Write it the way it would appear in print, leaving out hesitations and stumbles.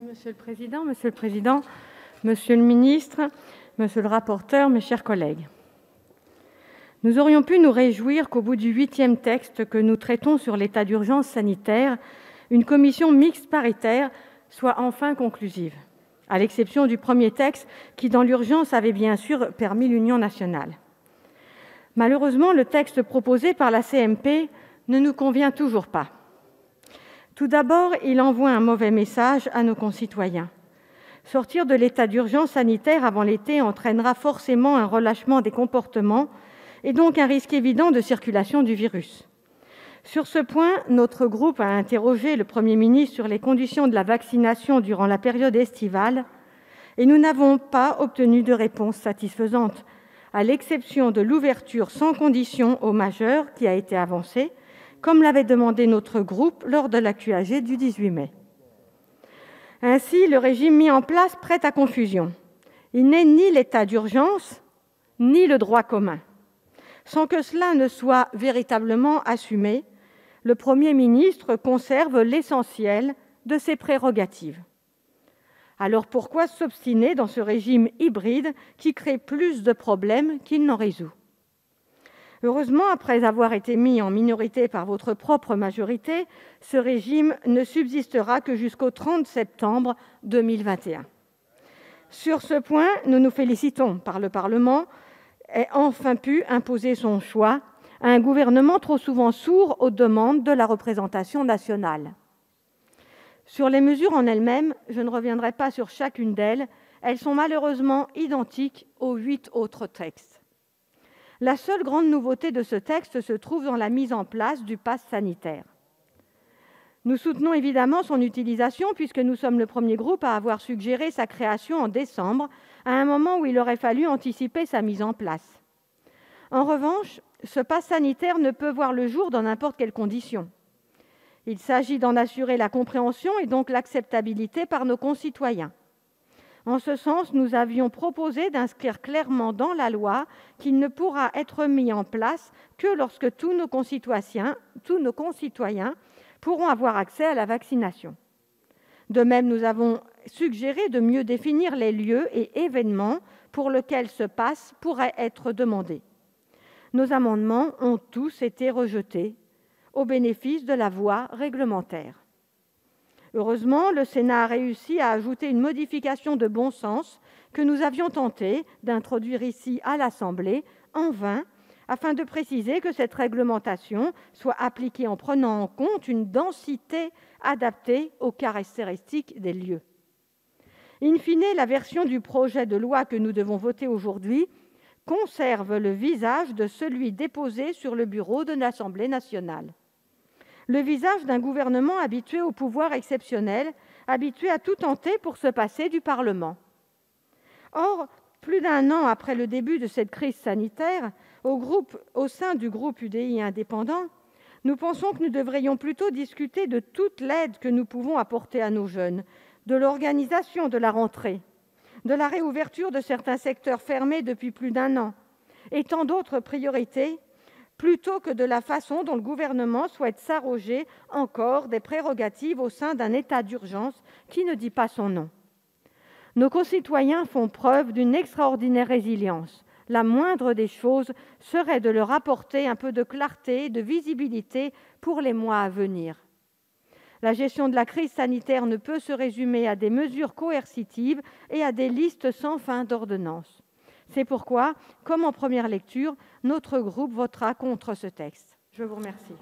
Monsieur le président, monsieur le ministre, monsieur le rapporteur, mes chers collègues, nous aurions pu nous réjouir qu'au bout du 8e texte que nous traitons sur l'état d'urgence sanitaire, une commission mixte paritaire soit enfin conclusive, à l'exception du premier texte qui, dans l'urgence, avait bien sûr permis l'union nationale. Malheureusement, le texte proposé par la CMP ne nous convient toujours pas. Tout d'abord, il envoie un mauvais message à nos concitoyens. Sortir de l'état d'urgence sanitaire avant l'été entraînera forcément un relâchement des comportements et donc un risque évident de circulation du virus. Sur ce point, notre groupe a interrogé le Premier ministre sur les conditions de la vaccination durant la période estivale et nous n'avons pas obtenu de réponse satisfaisante, à l'exception de l'ouverture sans condition aux majeurs qui a été avancée, comme l'avait demandé notre groupe lors de la QAG du 18 mai. Ainsi, le régime mis en place prête à confusion. Il n'est ni l'état d'urgence, ni le droit commun. Sans que cela ne soit véritablement assumé, le Premier ministre conserve l'essentiel de ses prérogatives. Alors pourquoi s'obstiner dans ce régime hybride qui crée plus de problèmes qu'il n'en résout ? Heureusement, après avoir été mis en minorité par votre propre majorité, ce régime ne subsistera que jusqu'au 30 septembre 2021. Sur ce point, nous nous félicitons car le Parlement ait enfin pu imposer son choix à un gouvernement trop souvent sourd aux demandes de la représentation nationale. Sur les mesures en elles-mêmes, je ne reviendrai pas sur chacune d'elles, elles sont malheureusement identiques aux 8 autres textes. La seule grande nouveauté de ce texte se trouve dans la mise en place du pass sanitaire. Nous soutenons évidemment son utilisation puisque nous sommes le premier groupe à avoir suggéré sa création en décembre, à un moment où il aurait fallu anticiper sa mise en place. En revanche, ce pass sanitaire ne peut voir le jour dans n'importe quelles conditions. Il s'agit d'en assurer la compréhension et donc l'acceptabilité par nos concitoyens. En ce sens, nous avions proposé d'inscrire clairement dans la loi qu'il ne pourra être mis en place que lorsque tous nos concitoyens pourront avoir accès à la vaccination. De même, nous avons suggéré de mieux définir les lieux et événements pour lesquels ce pass pourrait être demandé. Nos amendements ont tous été rejetés au bénéfice de la voie réglementaire. Heureusement, le Sénat a réussi à ajouter une modification de bon sens que nous avions tenté d'introduire ici à l'Assemblée, en vain, afin de préciser que cette réglementation soit appliquée en prenant en compte une densité adaptée aux caractéristiques des lieux. In fine, la version du projet de loi que nous devons voter aujourd'hui conserve le visage de celui déposé sur le bureau de l'Assemblée nationale. Le visage d'un gouvernement habitué au pouvoir exceptionnel, habitué à tout tenter pour se passer du Parlement. Or, plus d'1 an après le début de cette crise sanitaire, au sein du groupe UDI indépendant, nous pensons que nous devrions plutôt discuter de toute l'aide que nous pouvons apporter à nos jeunes, de l'organisation de la rentrée, de la réouverture de certains secteurs fermés depuis plus d'1 an, et tant d'autres priorités, plutôt que de la façon dont le gouvernement souhaite s'arroger encore des prérogatives au sein d'un état d'urgence qui ne dit pas son nom. Nos concitoyens font preuve d'une extraordinaire résilience. La moindre des choses serait de leur apporter un peu de clarté, de visibilité pour les mois à venir. La gestion de la crise sanitaire ne peut se résumer à des mesures coercitives et à des listes sans fin d'ordonnances. C'est pourquoi, comme en première lecture, notre groupe votera contre ce texte. Je vous remercie.